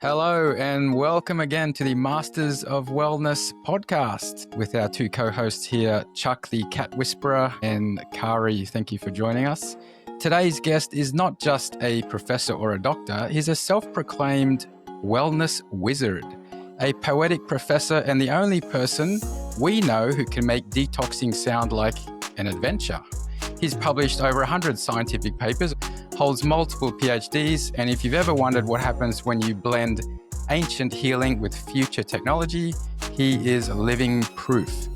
Hello and welcome again to the Masters of Wellness podcast with our two co-hosts here, Chuck the Cat Whisperer and Kari. Thank you for joining us. Today's guest is not just a professor or a doctor, he's a self-proclaimed wellness wizard, a poetic professor and the only person we know who can make detoxing sound like an adventure. He's published over 100 scientific papers, holds multiple PhDs, and if you've ever wondered what happens when you blend ancient healing with future technology, he is living proof.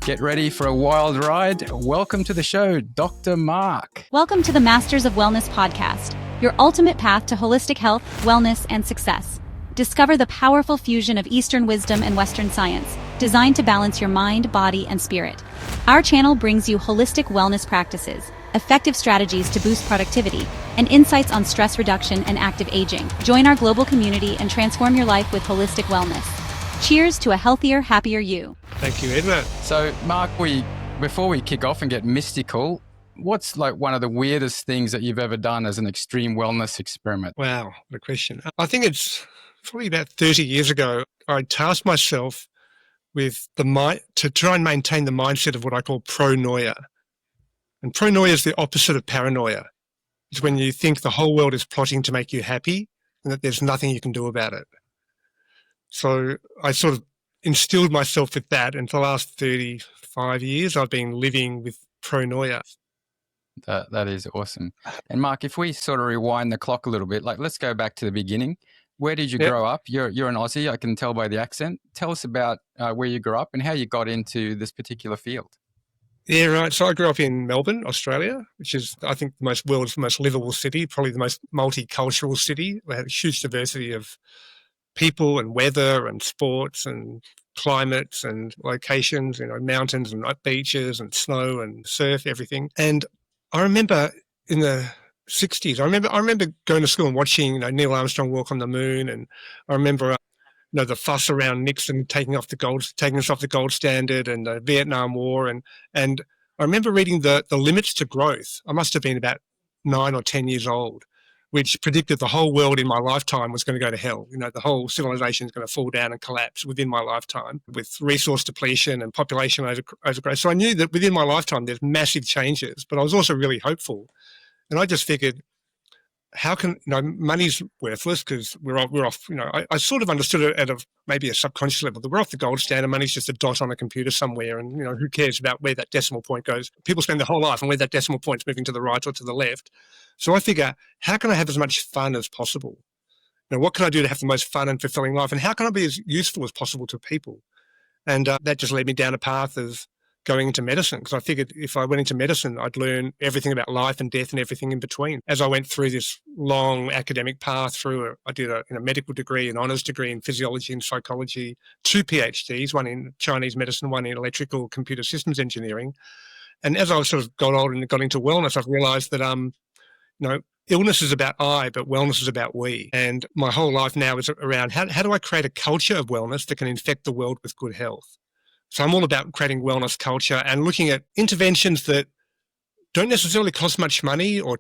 Get ready for a wild ride. Welcome to the show, Dr. Marc. Welcome to the Masters of Wellness podcast, your ultimate path to holistic health, wellness, and success. Discover the powerful fusion of Eastern wisdom and Western science, designed to balance your mind, body, and spirit. Our channel brings you holistic wellness practices, effective strategies to boost productivity, and insights on stress reduction and active aging. Join our global community and transform your life with holistic wellness. Cheers to a healthier, happier you. Thank you, Edward. So, Marc, before we kick off and get mystical, what's like one of the weirdest things that you've ever done as an extreme wellness experiment? Wow, what a question. I think it's probably about 30 years ago, I tasked myself with to try and maintain the mindset of what I call Pro-Noia. And Pro-Noia is the opposite of paranoia. It's when you think the whole world is plotting to make you happy and that there's nothing you can do about it. So I sort of instilled myself with that, and for the last 35 years, I've been living with Pro-Noia. That is awesome. And Marc, if we sort of rewind the clock a little bit, like let's go back to the beginning. Where did you grow up? You're an Aussie, I can tell by the accent. Tell us about where you grew up and how you got into this particular field. Yeah, right. So I grew up in Melbourne, Australia, which is, I think, world's most livable city, probably the most multicultural city. We have a huge diversity of people and weather and sports and climates and locations, mountains and beaches and snow and surf, everything. And I remember in the 60s, I remember going to school and watching Neil Armstrong walk on the moon, and I remember the fuss around Nixon taking us off the gold standard, and the Vietnam War, and I remember reading the Limits to Growth. I must have been about 9 or 10 years old, which predicted the whole world in my lifetime was going to go to hell. The whole civilization is going to fall down and collapse within my lifetime with resource depletion and population overgrowth. So I knew that within my lifetime there's massive changes, but I was also really hopeful. And I just figured, how can, money's worthless because we're off, I sort of understood it at maybe a subconscious level that we're off the gold standard. Money's just a dot on a computer somewhere, and, who cares about where that decimal point goes? People spend their whole life on where that decimal point's moving to the right or to the left. So I figure, how can I have as much fun as possible? What can I do to have the most fun and fulfilling life? And how can I be as useful as possible to people? And that just led me down a path of going into medicine, because I figured if I went into medicine, I'd learn everything about life and death and everything in between. As I went through this long academic path I did a medical degree, an honours degree in physiology and psychology, 2 PhDs, one in Chinese medicine, one in electrical computer systems engineering. And as I sort of got older and got into wellness, I've realised that, illness is about I, but wellness is about we. And my whole life now is around how do I create a culture of wellness that can infect the world with good health? So I'm all about creating wellness culture and looking at interventions that don't necessarily cost much money or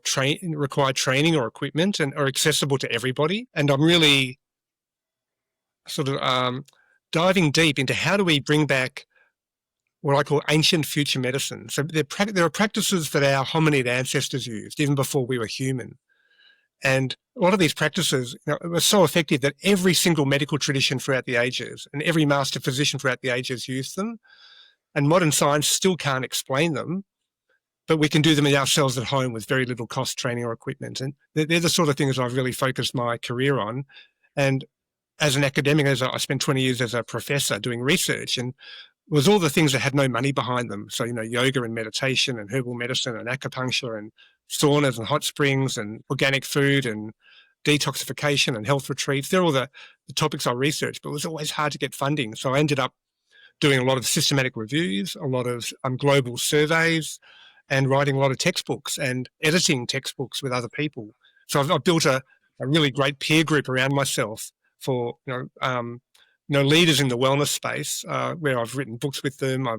require training or equipment and are accessible to everybody. And I'm really sort of diving deep into how do we bring back what I call ancient future medicine. So there are practices that our hominid ancestors used even before we were human. And a lot of these practices were so effective that every single medical tradition throughout the ages and every master physician throughout the ages used them. And modern science still can't explain them, but we can do them ourselves at home with very little cost, training or equipment. And they're the sort of things I've really focused my career on. And as an academic, I spent 20 years as a professor doing research, and it was all the things that had no money behind them. So, yoga and meditation and herbal medicine and acupuncture and saunas and hot springs and organic food and detoxification and health retreats. They're all the topics I researched, but it was always hard to get funding. So I ended up doing a lot of systematic reviews, a lot of global surveys, and writing a lot of textbooks and editing textbooks with other people. So I've built a really great peer group around myself for, leaders in the wellness space, where I've written books with them. I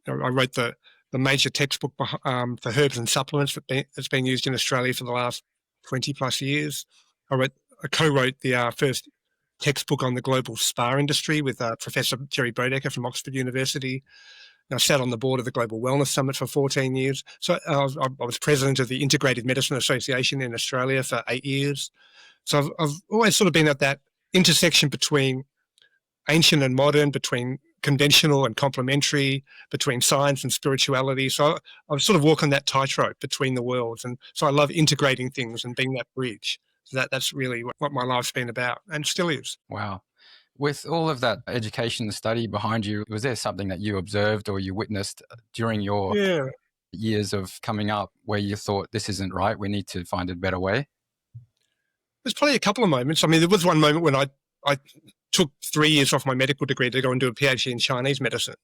wrote the major textbook for herbs and supplements that's been used in Australia for the last 20 plus years. I co-wrote the first textbook on the global spa industry with Professor Jerry Bodecker from Oxford University. I sat on the board of the Global Wellness Summit for 14 years. So I was president of the Integrative Medicine Association in Australia for 8 years. So I've always sort of been at that intersection between ancient and modern, between conventional and complementary, between science and spirituality. So I sort of walk on that tightrope between the worlds. And so I love integrating things and being that bridge. So that's really what my life's been about and still is. Wow. With all of that education and study behind you, was there something that you observed or you witnessed during your years of coming up where you thought, this isn't right, we need to find a better way? There's probably a couple of moments. I mean, there was one moment when I took 3 years off my medical degree to go and do a PhD in Chinese medicine.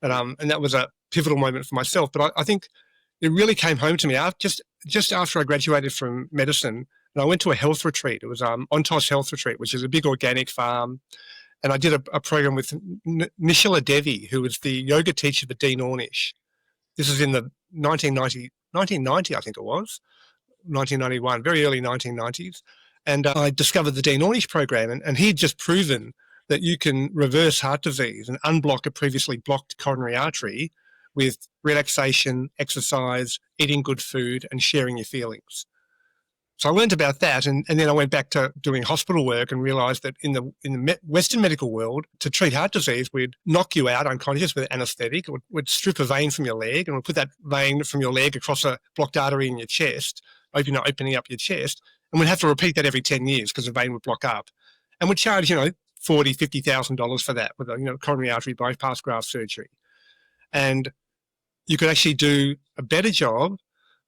And that was a pivotal moment for myself. But I think it really came home to me just after I graduated from medicine. And I went to a health retreat. It was Ontos Health Retreat, which is a big organic farm. And I did a program with Nishala Devi, who was the yoga teacher for Dean Ornish. This is in the 1990, I think it was, 1991, very early 1990s. And I discovered the Dean Ornish program. And he'd just proven that you can reverse heart disease and unblock a previously blocked coronary artery with relaxation, exercise, eating good food, and sharing your feelings. So I learned about that, and then I went back to doing hospital work and realised that in the Western medical world, to treat heart disease, we'd knock you out unconscious with anaesthetic. We'd strip a vein from your leg, and we'd put that vein from your leg across a blocked artery in your chest, opening up your chest, and we'd have to repeat that every 10 years because the vein would block up. And we'd charge, $40,000, $50,000 for that with a coronary artery bypass graft surgery. And you could actually do a better job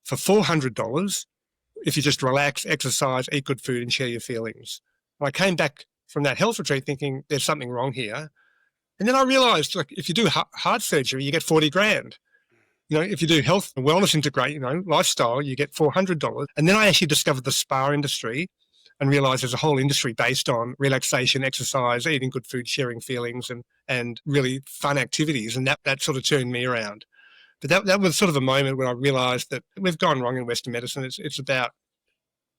for $400 if you just relax, exercise, eat good food, and share your feelings. And I came back from that health retreat thinking there's something wrong here. And then I realized, if you do heart surgery, you get $40,000. If you do health and wellness integrate, lifestyle, you get $400. And then I actually discovered the spa industry and realized there's a whole industry based on relaxation, exercise, eating good food, sharing feelings, and really fun activities. And that sort of turned me around. But that was sort of a moment when I realised that we've gone wrong in Western medicine. It's about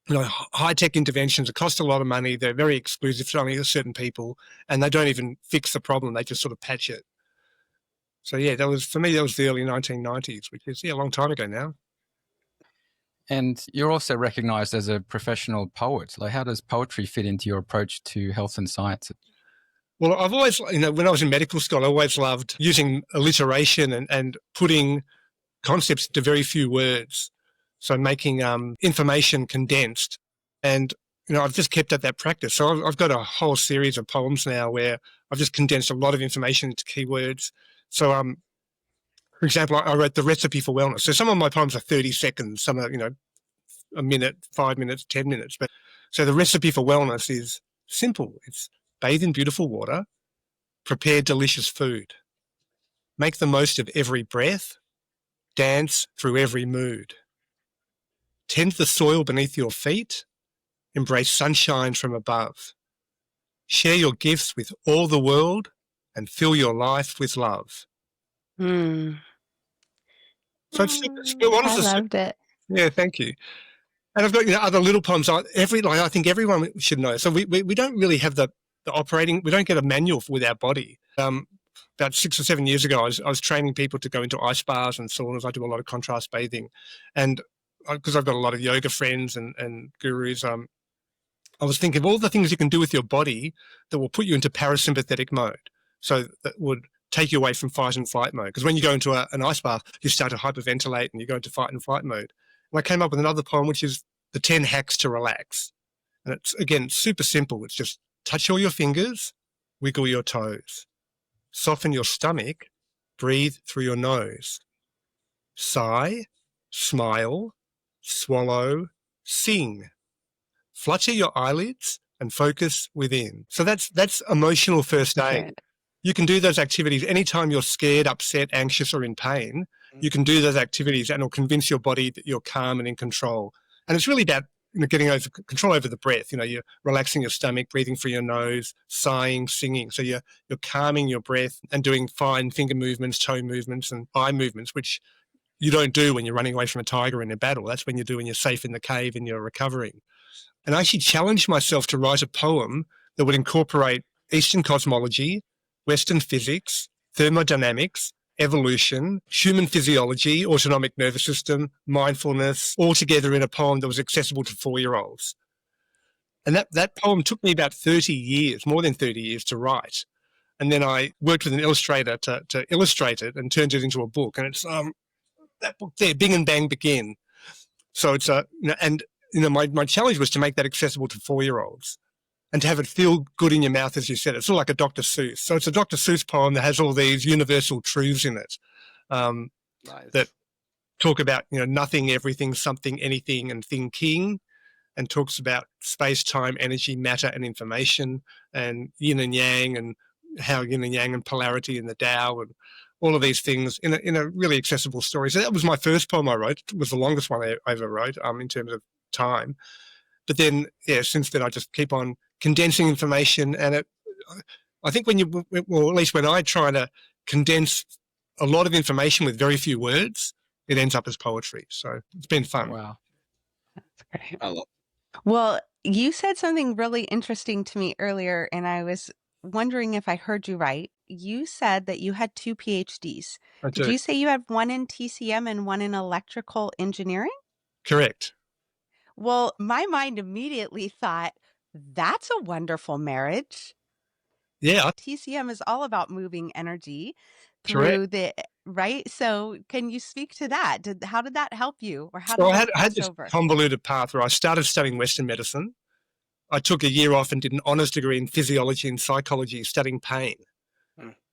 high-tech interventions. It cost a lot of money. They're very exclusive to only certain people, and they don't even fix the problem. They just sort of patch it. So, for me, that was the early 1990s, which is, a long time ago now. And you're also recognised as a professional poet. How does poetry fit into your approach to health and science? Well, I've always, when I was in medical school, I always loved using alliteration and putting concepts into very few words. So making information condensed. And, I've just kept at that practice. So I've got a whole series of poems now where I've just condensed a lot of information into keywords. So, for example, I wrote The Recipe for Wellness. So some of my poems are 30 seconds, some are, a minute, 5 minutes, 10 minutes. So The Recipe for Wellness is simple. It's bathe in beautiful water, prepare delicious food, make the most of every breath, dance through every mood, tend the soil beneath your feet, embrace sunshine from above, share your gifts with all the world, and fill your life with love. So it's honest. I loved it. Yeah, thank you. And I've got other little poems. I think everyone should know. So we don't really have the operating. We don't get a manual with our body. About 6 or 7 years ago, I was training people to go into ice baths and saunas. I do a lot of contrast bathing, and because I've got a lot of yoga friends and gurus, I was thinking of all the things you can do with your body that will put you into parasympathetic mode. So that would take you away from fight and flight mode. Because when you go into an ice bath, you start to hyperventilate and you go into fight and flight mode. And I came up with another poem, which is the 10 hacks to relax. And it's, again, super simple. It's just touch all your fingers, wiggle your toes, soften your stomach, breathe through your nose, sigh, smile, swallow, sing, flutter your eyelids and focus within. So that's emotional first aid. Good. You can do those activities anytime you're scared, upset, anxious, or in pain. You can do those activities and it'll convince your body that you're calm and in control. And it's really about getting control over the breath. You're relaxing your stomach, breathing through your nose, sighing, singing. So you're calming your breath and doing fine finger movements, toe movements, and eye movements, which you don't do when you're running away from a tiger in a battle. That's when you do when you're safe in the cave and you're recovering. And I actually challenged myself to write a poem that would incorporate Eastern cosmology, Western physics, thermodynamics, evolution, human physiology, autonomic nervous system, mindfulness, all together in a poem that was accessible to 4-year-olds. And that poem took me about 30 years, more than 30 years to write. And then I worked with an illustrator to illustrate it and turned it into a book. And it's that book there, Bing and Bang Begin. So it's my challenge was to make that accessible to 4-year-olds and to have it feel good in your mouth, as you said. It's sort of like a Dr. Seuss. So it's a Dr. Seuss poem that has all these universal truths in it that talk about, nothing, everything, something, anything, and thinking, and talks about space, time, energy, matter, and information, and yin and yang, and how yin and yang and polarity in the Tao, and all of these things in a really accessible story. So that was my first poem I wrote. It was the longest one I ever wrote in terms of time. But then, since then I just keep on condensing information, and I think at least when I try to condense a lot of information with very few words, it ends up as poetry. So it's been fun. Wow. That's great. Well, you said something really interesting to me earlier, and I was wondering if I heard you right. You said that you had 2 PhDs. Did you say you had one in TCM and one in electrical engineering? Correct. Well, my mind immediately thought, that's a wonderful marriage. Yeah. TCM is all about moving energy Correct. through right? So can you speak to that? How did that help you? Or how So did I had this convoluted path where I started studying Western medicine. I took a year off and did an honours degree in physiology and psychology, studying pain.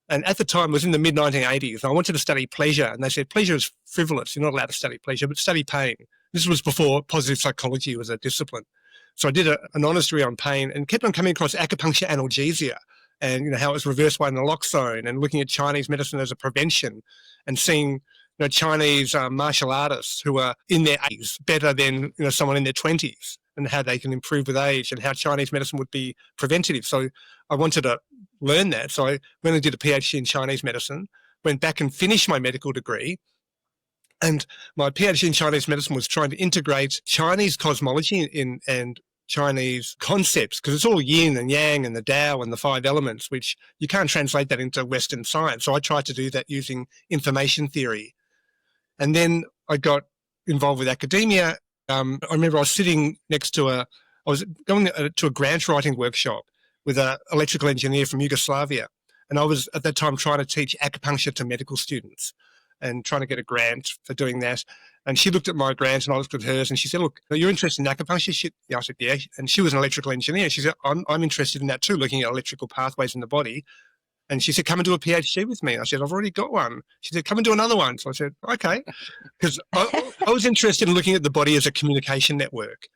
And at the time, it was in the mid-1980s. I wanted to study pleasure, and they said, pleasure is frivolous. You're not allowed to study pleasure, but study pain. This was before positive psychology was a discipline. So I did an honours degree on pain and kept on coming across acupuncture analgesia and how it was reversed by naloxone, and looking at Chinese medicine as a prevention, and seeing Chinese martial artists who are in their 80s better than someone in their 20s, and how they can improve with age, and how Chinese medicine would be preventative. So I wanted to learn that. So I went and did a PhD in Chinese medicine, went back and finished my medical degree. And my PhD in Chinese medicine was trying to integrate Chinese cosmology and Chinese concepts, because it's all yin and yang and the Tao and the 5 elements, which you can't translate that into Western science. So I tried to do that using information theory. And then I got involved with academia. I remember I was sitting next to I was going to a grant writing workshop with an electrical engineer from Yugoslavia. And I was at that time trying to teach acupuncture to medical students and trying to get a grant for doing that. And she looked at my grant and I looked at hers, and she said, look, you're interested in acupuncture? Yeah, I said, yeah. And she was an electrical engineer. She said, I'm interested in that too, looking at electrical pathways in the body. And she said, come and do a PhD with me. I said, I've already got one. She said, come and do another one. So I said, okay. Because I was interested in looking at the body as a communication network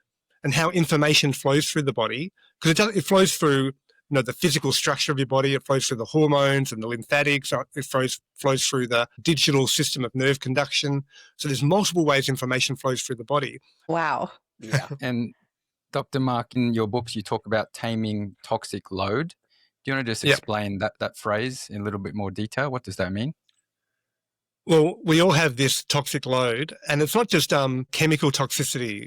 and how information flows through the body. Because it flows through the physical structure of your body. It flows through the hormones and the lymphatics. It flows through the digital system of nerve conduction. So there's multiple ways information flows through the body. Wow. Yeah. And Dr. Marc, in your books, you talk about taming toxic load. Do you want to just explain that phrase in a little bit more detail? What does that mean? Well, we all have this toxic load, and it's not just chemical toxicity.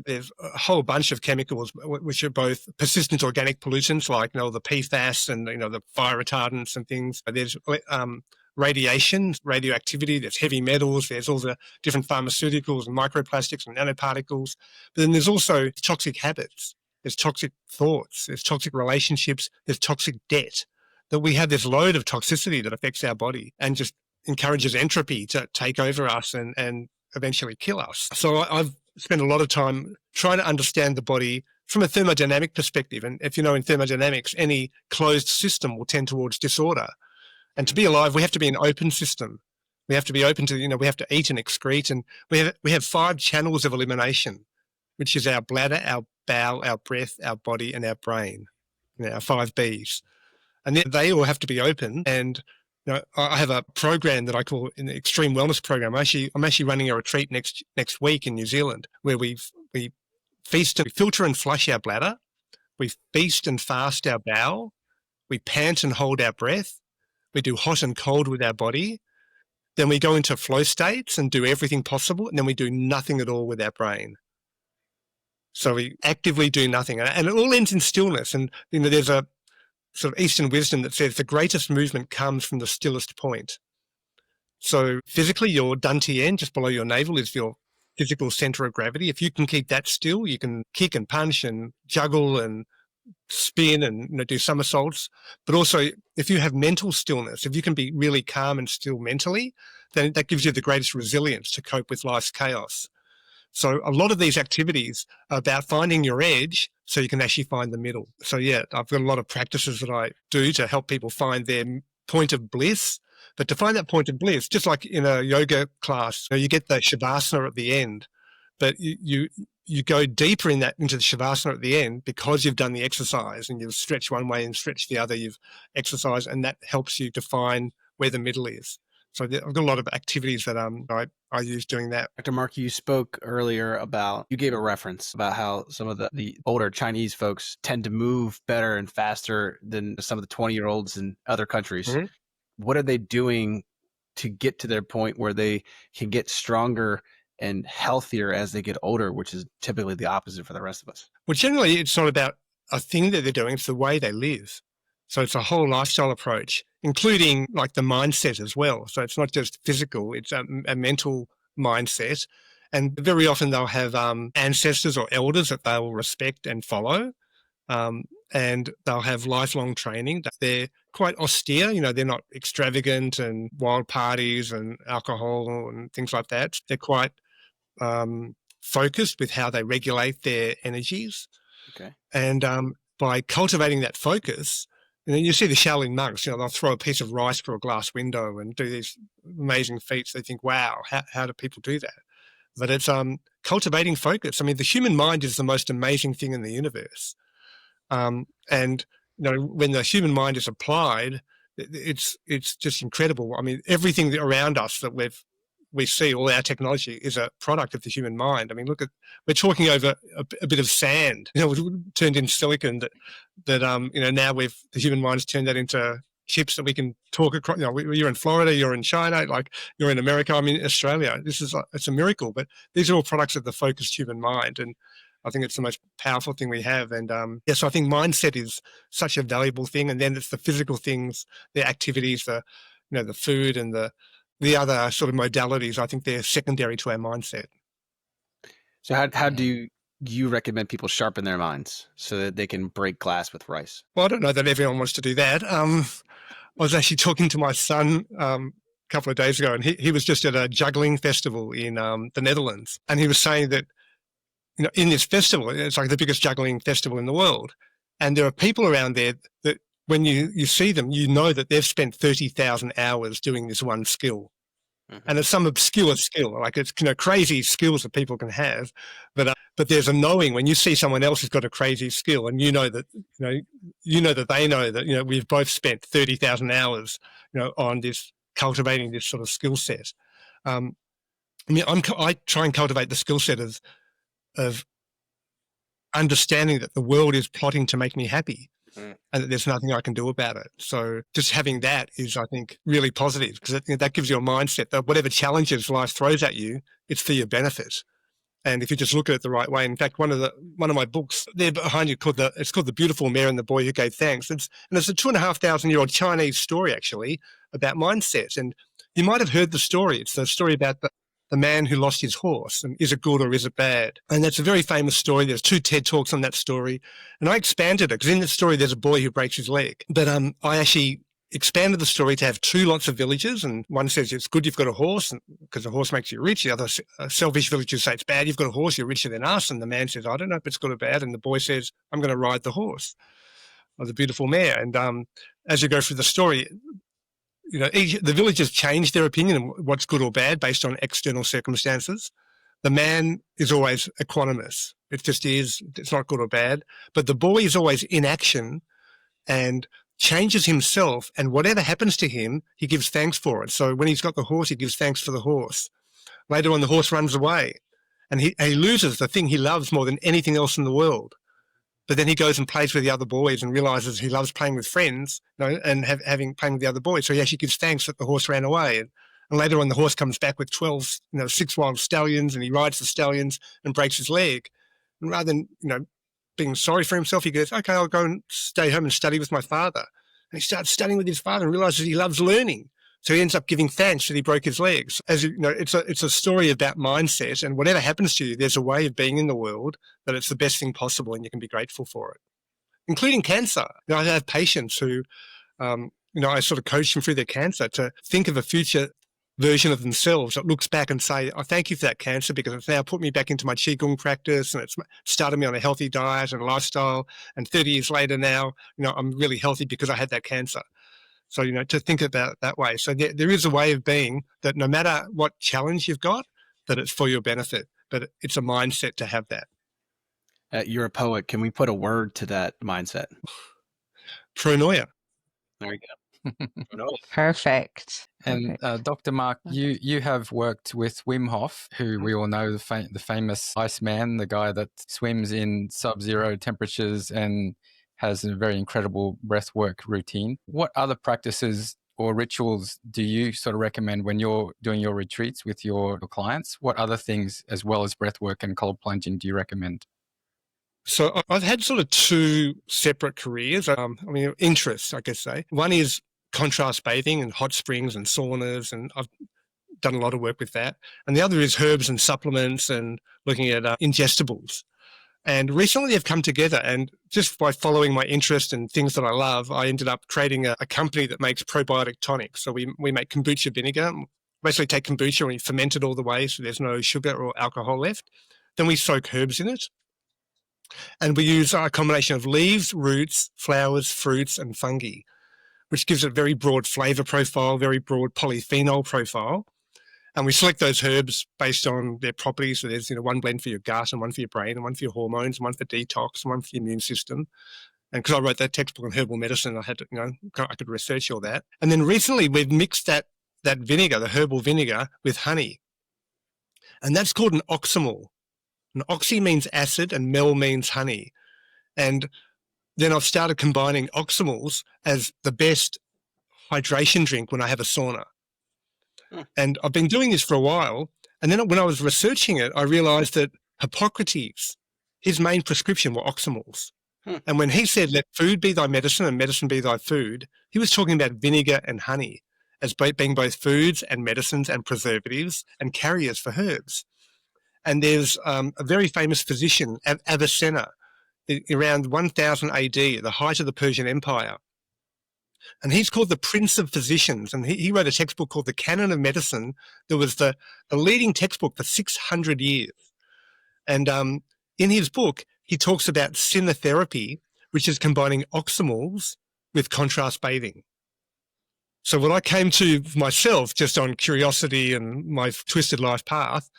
There's a whole bunch of chemicals which are both persistent organic pollutants, like the PFAS and the fire retardants and things. There's radiation, radioactivity. There's heavy metals. There's all the different pharmaceuticals and microplastics and nanoparticles. But then there's also toxic habits. There's toxic thoughts. There's toxic relationships. There's toxic debt. That we have this load of toxicity that affects our body and just encourages entropy to take over us and eventually kill us. So I've spent a lot of time trying to understand the body from a thermodynamic perspective. And if in thermodynamics, any closed system will tend towards disorder. And to be alive, we have to be an open system. We have to be open to, we have to eat and excrete. And we have 5 channels of elimination, which is our bladder, our bowel, our breath, our body, and our brain, our 5 Bs. And they all have to be open. And I have a program that I call an extreme wellness program. I'm actually running a retreat next week in New Zealand, where we feast and filter and flush our bladder. We feast and fast our bowel. We pant and hold our breath. We do hot and cold with our body. Then we go into flow states and do everything possible. And then we do nothing at all with our brain. So we actively do nothing. And it all ends in stillness. And, there's a sort of Eastern wisdom that says the greatest movement comes from the stillest point. So physically, your dantian, just below your navel, is your physical center of gravity. If you can keep that still, you can kick and punch and juggle and spin and do somersaults. But also, if you have mental stillness, if you can be really calm and still mentally, then that gives you the greatest resilience to cope with life's chaos. So a lot of these activities are about finding your edge so you can actually find the middle. So yeah, I've got a lot of practices that I do to help people find their point of bliss. But to find that point of bliss, just like in a yoga class, you get the shavasana at the end, but you go deeper into the shavasana at the end because you've done the exercise and you've stretched one way and stretched the other, you've exercised, and that helps you define where the middle is. So I've got a lot of activities that I use doing that. Dr. Marc, you spoke earlier about, you gave a reference about how some of the older Chinese folks tend to move better and faster than some of the 20-year-olds in other countries. Mm-hmm. What are they doing to get to their point where they can get stronger and healthier as they get older, which is typically the opposite for the rest of us? Well, generally, it's not about a thing that they're doing. It's the way they live. So it's a whole lifestyle approach, including like the mindset as well. So it's not just physical, it's a mental mindset. And very often they'll have ancestors or elders that they will respect and follow. And they'll have lifelong training. They're quite austere, they're not extravagant and wild parties and alcohol and things like that. They're quite focused with how they regulate their energies. Okay. And by cultivating that focus, you see the Shaolin monks, they'll throw a piece of rice through a glass window and do these amazing feats. They think, wow, how do people do that? But it's cultivating focus. I mean, the human mind is the most amazing thing in the universe. And when the human mind is applied, it's just incredible. I mean, everything around us that we see, all our technology, is a product of the human mind. I mean, we're talking over a bit of sand, turned into silicon that now the human mind's turned that into chips that we can talk across. You're in Florida, you're in China, like you're in America, I'm in Australia. It's a miracle, but these are all products of the focused human mind. And I think it's the most powerful thing we have. And so I think mindset is such a valuable thing. And then it's the physical things, the activities, the food and the other sort of modalities. I think they're secondary to our mindset. So how do you recommend people sharpen their minds so that they can break glass with rice? Well, I don't know that everyone wants to do that. I was actually talking to my son a couple of days ago, and he was just at a juggling festival in the Netherlands. And he was saying that, in this festival, it's like the biggest juggling festival in the world. And there are people around there that when you see them, that they've spent 30,000 hours doing this one skill. Mm-hmm. And it's some obscure skill, like it's crazy skills that people can have. But there's a knowing when you see someone else who's got a crazy skill, and that that they know that we've both spent 30,000 hours on this, cultivating this sort of skill set. I try and cultivate the skill set of understanding that the world is plotting to make me happy. And that there's nothing I can do about it. So just having that is, I think, really positive, because that gives you a mindset that whatever challenges life throws at you, it's for your benefit. And if you just look at it the right way, in fact, one of my books there behind you it's called The Beautiful Mare and the Boy Who Gave Thanks. It's a 2,500-year-old Chinese story, actually, about mindset. And you might have heard the story. It's the story about the man who lost his horse, and is it good or is it bad? And that's a very famous story. There's 2 TED Talks on that story. And I expanded it because in the story there's a boy who breaks his leg. But I actually expanded the story to have 2 lots of villages. And one says it's good you've got a horse because a horse makes you rich. The other selfish villagers say it's bad you've got a horse, you're richer than us. And the man says, I don't know if it's good or bad. And the boy says, I'm going to ride the horse, or the beautiful mare. And as you go through the story, the villagers change their opinion of what's good or bad based on external circumstances. The man is always equanimous. It just is. It's not good or bad. But the boy is always in action and changes himself. And whatever happens to him, he gives thanks for it. So when he's got the horse, he gives thanks for the horse. Later on, the horse runs away and he loses the thing he loves more than anything else in the world. But then he goes and plays with the other boys and realizes he loves playing with friends, and playing with the other boys. So he actually gives thanks that the horse ran away. And later on, the horse comes back with 6 wild stallions, and he rides the stallions and breaks his leg. And rather than, being sorry for himself, he goes, okay, I'll go and stay home and study with my father. And he starts studying with his father and realizes he loves learning. So he ends up giving thanks that he broke his legs. As you know, it's a story about mindset, and whatever happens to you, there's a way of being in the world that it's the best thing possible and you can be grateful for it, including cancer. I have patients who, I sort of coach them through their cancer to think of a future version of themselves that looks back and say, I thank you for that cancer because it's now put me back into my Qigong practice and it's started me on a healthy diet and lifestyle. And 30 years later now, I'm really healthy because I had that cancer. So, to think about it that way. So there is a way of being that no matter what challenge you've got, that it's for your benefit, but it's a mindset to have that. You're a poet. Can we put a word to that mindset? Pro-Noia. There we go. Perfect. And Dr. Marc, you have worked with Wim Hof, who we all know, the famous Iceman, the guy that swims in sub-zero temperatures and has a very incredible breathwork routine. What other practices or rituals do you sort of recommend when you're doing your retreats with your clients? What other things, as well as breathwork and cold plunging, do you recommend? So I've had sort of two separate careers, interests, I guess say. One is contrast bathing and hot springs and saunas, and I've done a lot of work with that. And the other is herbs and supplements and looking at ingestibles. And recently they've come together, and just by following my interest in things that I love, I ended up creating a company that makes probiotic tonics. So we make kombucha vinegar. Basically take kombucha and we ferment it all the way so there's no sugar or alcohol left. Then we soak herbs in it. And we use a combination of leaves, roots, flowers, fruits, and fungi, which gives it a very broad flavor profile, very broad polyphenol profile. And we select those herbs based on their properties. So there's, one blend for your gut and one for your brain and one for your hormones and one for detox and one for your immune system. And because I wrote that textbook on herbal medicine, I had to, I could research all that. And then recently we've mixed that vinegar, the herbal vinegar, with honey. And that's called an oximal. And oxy means acid and mel means honey. And then I've started combining oximals as the best hydration drink when I have a sauna. And I've been doing this for a while. And then when I was researching it, I realized that Hippocrates, his main prescription were oximals. And when he said, let food be thy medicine and medicine be thy food, he was talking about vinegar and honey as being both foods and medicines and preservatives and carriers for herbs. And there's a very famous physician, Avicenna, around 1000 AD, the height of the Persian Empire. And he's called the Prince of Physicians. And he wrote a textbook called The Canon of Medicine that was the leading textbook for 600 years. And in his book, he talks about synotherapy, which is combining oximals with contrast bathing. So when I came to myself just on curiosity and my twisted life path,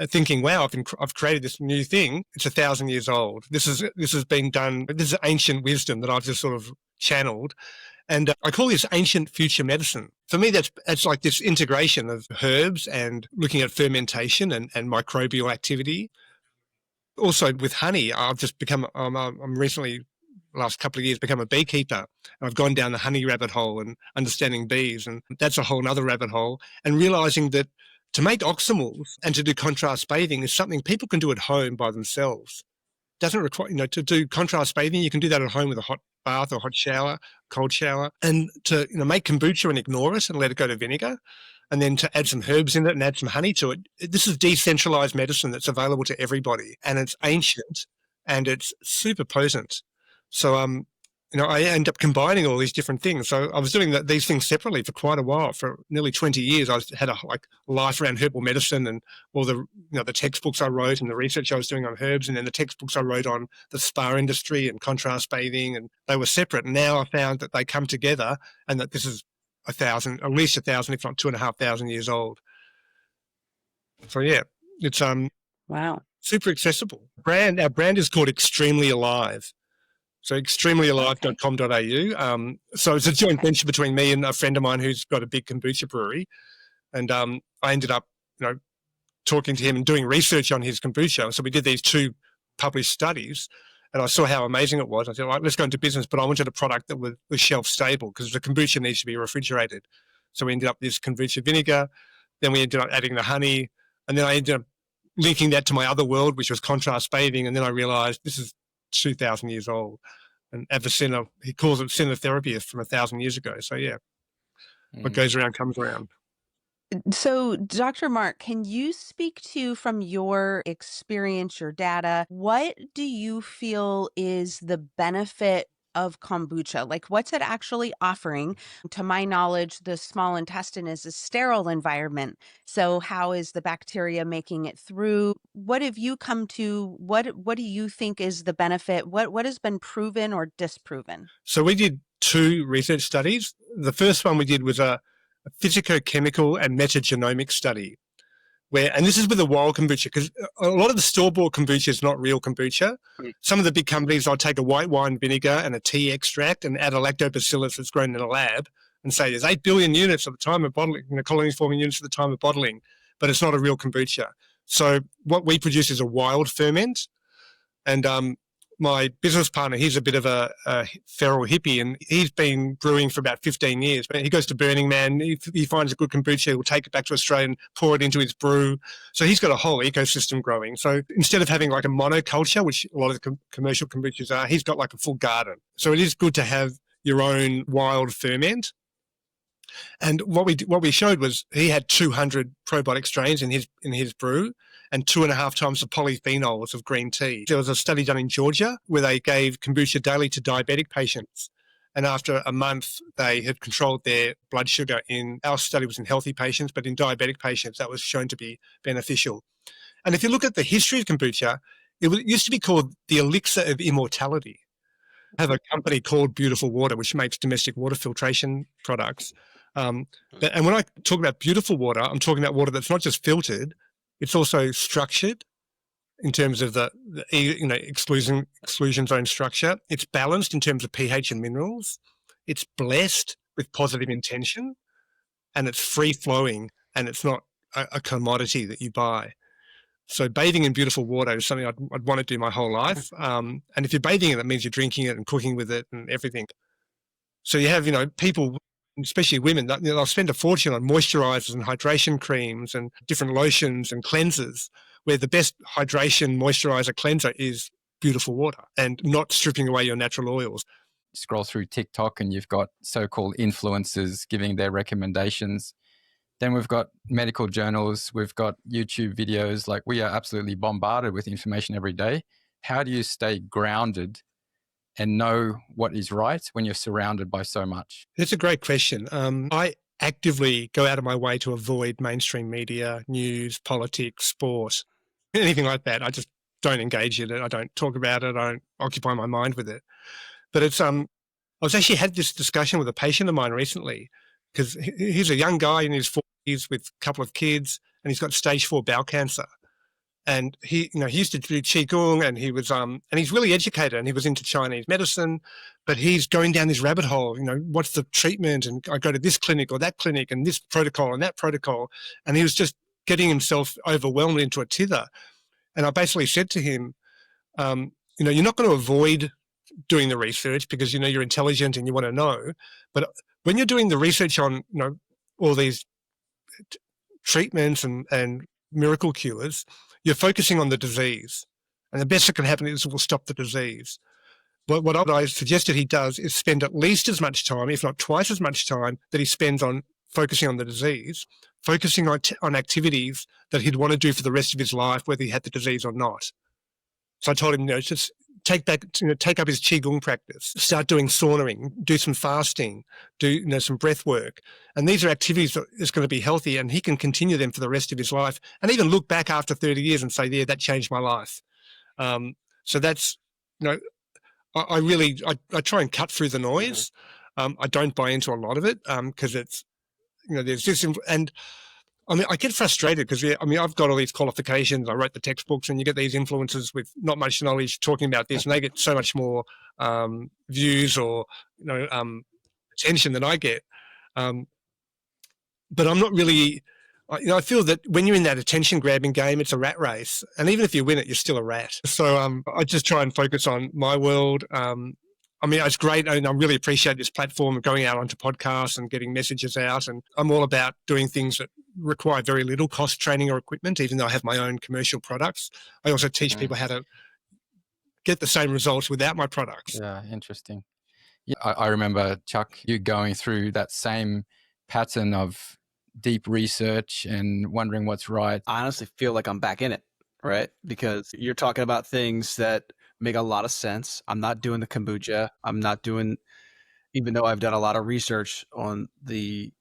thinking, wow, I've created this new thing. It's 1,000 years old. This has been done. This is ancient wisdom that I've just sort of channeled. And I call this ancient future medicine. For me, that's like this integration of herbs and looking at fermentation and microbial activity. Also with honey, I've just become, I'm recently, last couple of years, become a beekeeper. I've gone down the honey rabbit hole and understanding bees. And that's a whole other rabbit hole. And realizing that to make oximals and to do contrast bathing is something people can do at home by themselves. Doesn't require, to do contrast bathing, you can do that at home with a hot bath or hot shower, cold shower. And to, make kombucha and ignore it and let it go to vinegar, and then to add some herbs in it and add some honey to it. This is decentralized medicine that's available to everybody, and it's ancient and it's super potent. So, I end up combining all these different things. So I was doing these things separately for quite a while. For nearly 20 years, I had a life around herbal medicine and all the the textbooks I wrote and the research I was doing on herbs, and then the textbooks I wrote on the spa industry and contrast bathing, and they were separate. And now I found that they come together, and that this is at least 1,000, if not 2,500 years old. So yeah, it's wow, super accessible. Our brand is called Extremely Alive. So extremelyalive.com.au. So it's a joint venture between me and a friend of mine who's got a big kombucha brewery. And I ended up, talking to him and doing research on his kombucha. So we did these 2 published studies, and I saw how amazing it was. I said, let's go into business, but I wanted a product that was shelf stable because the kombucha needs to be refrigerated. So we ended up with this kombucha vinegar. Then we ended up adding the honey. And then I ended up linking that to my other world, which was contrast bathing. And then I realized this is 2,000 years old. And Avicenna, he calls it cinetherapy from 1,000 years ago. So yeah, what goes around comes around. So, Dr. Marc, can you speak to, from your experience, your data, what do you feel is the benefit of kombucha? Like, what's it actually offering? To my knowledge, the small intestine is a sterile environment. So how is the bacteria making it through? What have you come to? What do you think is the benefit? What has been proven or disproven? So we did 2 research studies. The first one we did was a physicochemical and metagenomic study, and this is with a wild kombucha, because a lot of the store-bought kombucha is not real kombucha. Some of the big companies, I'll take a white wine vinegar and a tea extract and add a lactobacillus that's grown in a lab and say there's 8 billion units at the time of bottling, colony forming units at the time of bottling, but it's not a real kombucha. So what we produce is a wild ferment, and my business partner, he's a bit of a feral hippie, and he's been brewing for about 15 years. He goes to Burning Man. He finds a good kombucha, he'll take it back to Australia and pour it into his brew. So he's got a whole ecosystem growing. So instead of having like a monoculture, which a lot of the commercial kombuchas are, he's got like a full garden. So it is good to have your own wild ferment. And what we showed was he had 200 probiotic strains in his brew, and 2.5 times the polyphenols of green tea. There was a study done in Georgia where they gave kombucha daily to diabetic patients, and after a month they had controlled their blood sugar. In our study was in healthy patients, but in diabetic patients that was shown to be beneficial. And if you look at the history of kombucha, it used to be called the elixir of immortality. I have a company called Beautiful Water, which makes domestic water filtration products. And when I talk about beautiful water, I'm talking about water that's not just filtered, it's also structured in terms of the exclusion zone structure. It's balanced in terms of pH and minerals. It's blessed with positive intention, and it's free flowing, and it's not a commodity that you buy. So bathing in beautiful water is something I'd want to do my whole life. And if you're bathing in it, that means you're drinking it and cooking with it and everything. So you have, people, especially women, they'll spend a fortune on moisturizers and hydration creams and different lotions and cleansers, where the best hydration, moisturizer, cleanser is beautiful water and not stripping away your natural oils. Scroll through TikTok and you've got so-called influencers giving their recommendations. Then we've got medical journals, we've got YouTube videos. Like, we are absolutely bombarded with information every day. How do you stay grounded and know what is right when you're surrounded by so much? That's a great question. I actively go out of my way to avoid mainstream media, news, politics, sport, anything like that. I just don't engage in it. I don't talk about it. I don't occupy my mind with it. But it's I was actually had this discussion with a patient of mine recently, because he's a young guy in his 40s with a couple of kids, and he's got stage 4 bowel cancer. And he used to do qigong, and he was and he's really educated, and he was into Chinese medicine, but he's going down this rabbit hole. What's the treatment? And I go to this clinic or that clinic, and this protocol and that protocol, and he was just getting himself overwhelmed into a tither. And I basically said to him, you're not going to avoid doing the research because you're intelligent and you want to know, but when you're doing the research on all these treatments and miracle cures, you're focusing on the disease, and the best that can happen is it will stop the disease. But what I suggested he does is spend at least as much time, if not twice as much time, that he spends on focusing on the disease, focusing on activities that he'd want to do for the rest of his life, whether he had the disease or not. So I told him, just take up his qigong practice, start doing saunaing, do some fasting, do some breath work, and these are activities that is going to be healthy, and he can continue them for the rest of his life, and even look back after 30 years and say, yeah, that changed my life. So that's I try and cut through the noise. I don't buy into a lot of it because it's there's this, and I get frustrated because I've got all these qualifications. I wrote the textbooks, and you get these influencers with not much knowledge talking about this, and they get so much more views or attention than I get. But I'm not really. I feel that when you're in that attention grabbing game, it's a rat race, and even if you win it, you're still a rat. So I just try and focus on my world. It's great, and I really appreciate this platform of going out onto podcasts and getting messages out. And I'm all about doing things that require very little cost training or equipment, even though I have my own commercial products. I also teach people how to get the same results without my products. Yeah, interesting. Yeah, I remember, Chuck, you going through that same pattern of deep research and wondering what's right. I honestly feel like I'm back in it, right? Because you're talking about things that make a lot of sense. I'm not doing the kombucha. I'm not doing, even though I've done a lot of research on the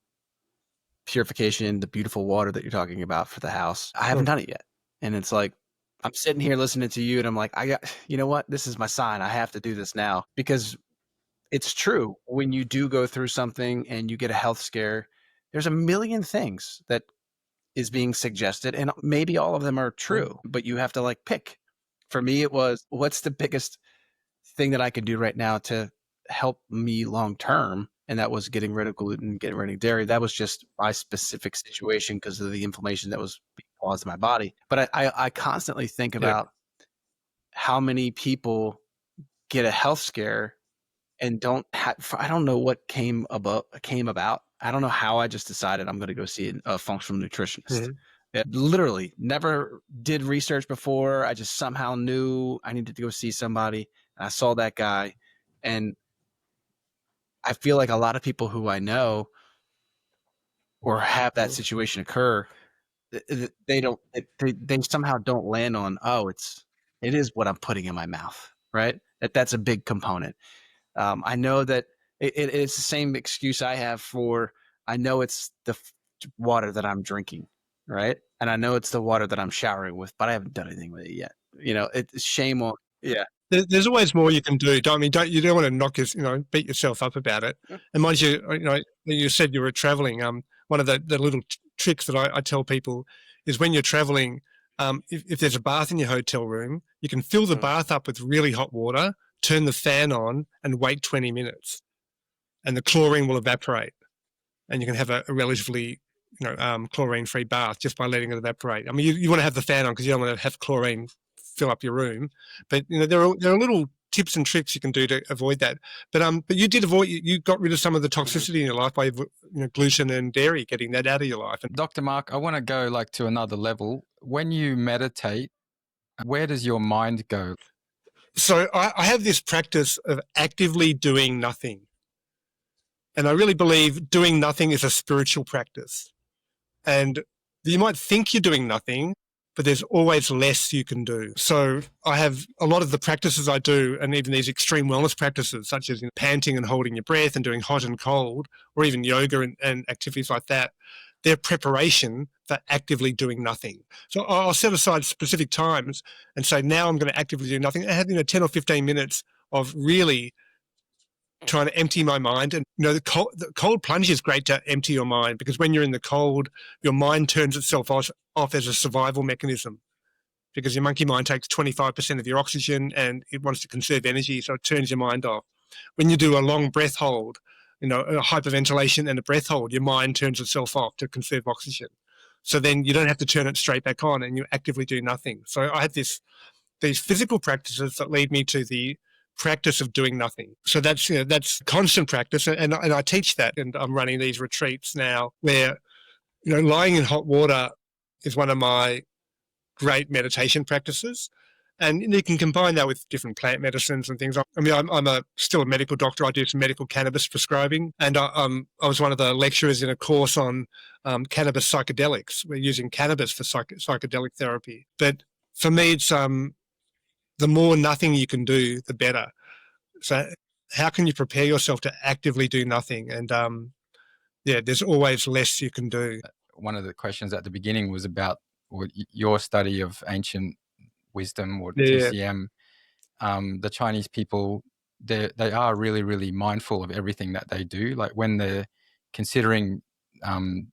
purification, the beautiful water that you're talking about for the house, I haven't done it yet. And it's like, I'm sitting here listening to you and I'm like, you know what? This is my sign. I have to do this now, because it's true. When you do go through something and you get a health scare, there's a million things that is being suggested, and maybe all of them are true, but you have to like pick. For me, it was, what's the biggest thing that I can do right now to help me long term? And that was getting rid of gluten, getting rid of dairy. That was just my specific situation because of the inflammation that was being caused in my body. But I constantly think about how many people get a health scare and I don't know what came about. I don't know how I just decided I'm going to go see a functional nutritionist. It literally never did research before. I just somehow knew I needed to go see somebody. And I saw that guy. And I feel like a lot of people who I know or have that situation occur, they somehow don't land on, it is what I'm putting in my mouth, right? That's a big component. I know that it's the same excuse I have for, I know it's the water that I'm drinking, right? And I know it's the water that I'm showering with, but I haven't done anything with it yet. It's shame on, There's always more you can do. You don't want to beat yourself up about it. And mind you, you said you were traveling. One of the little tricks that I tell people is when you're traveling, if there's a bath in your hotel room, you can fill the bath up with really hot water, turn the fan on, and wait 20 minutes, and the chlorine will evaporate, and you can have a relatively chlorine-free bath just by letting it evaporate. I mean, you want to have the fan on because you don't want to have chlorine fill up your room, but there are little tips and tricks you can do to avoid that. But you did avoid. You got rid of some of the toxicity in your life by gluten and dairy, getting that out of your life. And Dr. Marc, I want to go to another level. When you meditate, where does your mind go? So I have this practice of actively doing nothing. And I really believe doing nothing is a spiritual practice. And you might think you're doing nothing, but there's always less you can do. So I have a lot of the practices I do, and even these extreme wellness practices, such as panting and holding your breath and doing hot and cold, or even yoga and activities like that, they're preparation for actively doing nothing. So I'll set aside specific times and say, now I'm going to actively do nothing. I have 10 or 15 minutes of really trying to empty my mind. And the cold plunge is great to empty your mind, because when you're in the cold, your mind turns itself off as a survival mechanism, because your monkey mind takes 25% of your oxygen and it wants to conserve energy, so it turns your mind off. When you do a long breath hold, a hyperventilation and a breath hold, your mind turns itself off to conserve oxygen. So then you don't have to turn it straight back on, and you actively do nothing. So I have these physical practices that lead me to the practice of doing nothing. So that's constant practice, and I teach that, and I'm running these retreats now where lying in hot water is one of my great meditation practices, and you can combine that with different plant medicines and things. I mean, I'm still a medical doctor. I do some medical cannabis prescribing, and I was one of the lecturers in a course on cannabis psychedelics. We're using cannabis for psychedelic therapy, but for me, it's the more nothing you can do, the better. So how can you prepare yourself to actively do nothing? And there's always less you can do. One of the questions at the beginning was about your study of ancient wisdom, or TCM. The Chinese people, they are really, really mindful of everything that they do. Like when they're considering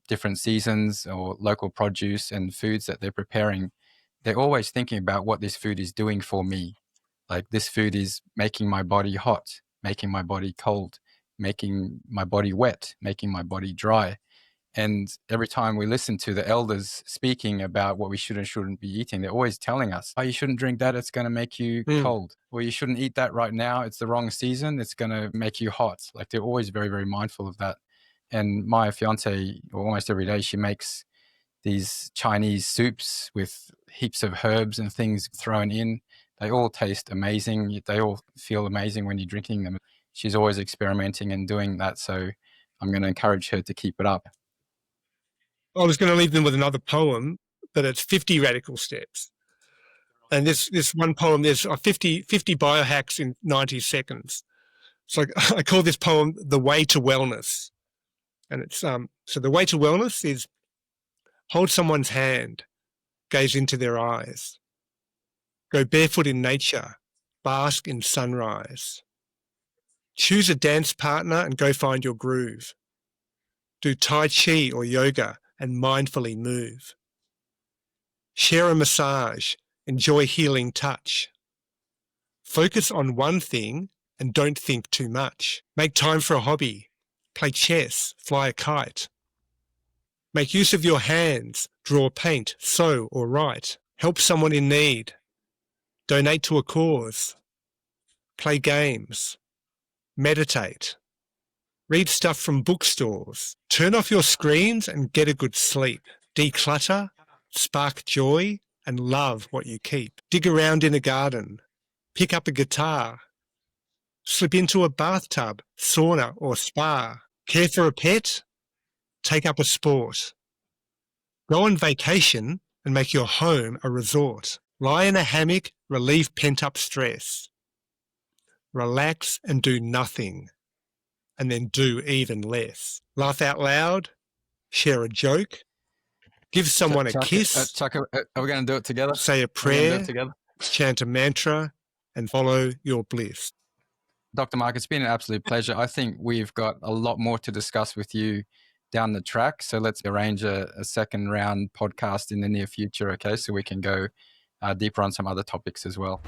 different seasons or local produce and foods that they're preparing, they're always thinking about what this food is doing for me. Like, this food is making my body hot, making my body cold, making my body wet, making my body dry. And every time we listen to the elders speaking about what we should and shouldn't be eating, they're always telling us, you shouldn't drink that, it's going to make you cold. Or you shouldn't eat that right now, it's the wrong season, it's going to make you hot. Like, they're always very, very mindful of that. And my fiance, almost every day, she makes these Chinese soups with heaps of herbs and things thrown in. They all taste amazing. They all feel amazing when you're drinking them. She's always experimenting and doing that. So I'm going to encourage her to keep it up. I was going to leave them with another poem, but it's 50 radical steps. And this one poem, there's 50 biohacks in 90 seconds. So I call this poem The Way to Wellness. And it's so the way to wellness is hold someone's hand, gaze into their eyes. Go barefoot in nature, bask in sunrise. Choose a dance partner and go find your groove. Do Tai Chi or yoga and mindfully move. Share a massage, enjoy healing touch. Focus on one thing and don't think too much. Make time for a hobby. Play chess, fly a kite. Make use of your hands, draw, paint, sew or write. Help someone in need. Donate to a cause. Play games. Meditate. Read stuff from bookstores. Turn off your screens and get a good sleep. Declutter, spark joy, and love what you keep. Dig around in a garden. Pick up a guitar. Slip into a bathtub, sauna or spa. Care for a pet? Take up a sport. Go on vacation and make your home a resort. Lie in a hammock, relieve pent-up stress. Relax and do nothing, and then do even less. Laugh out loud, share a joke, give someone a kiss. Chuck, are we going to do it together? Say a prayer, chant a mantra, and follow your bliss. Dr. Marc, it's been an absolute pleasure. I think we've got a lot more to discuss with you down the track. So let's arrange a second round podcast in the near future, okay? So we can go deeper on some other topics as well.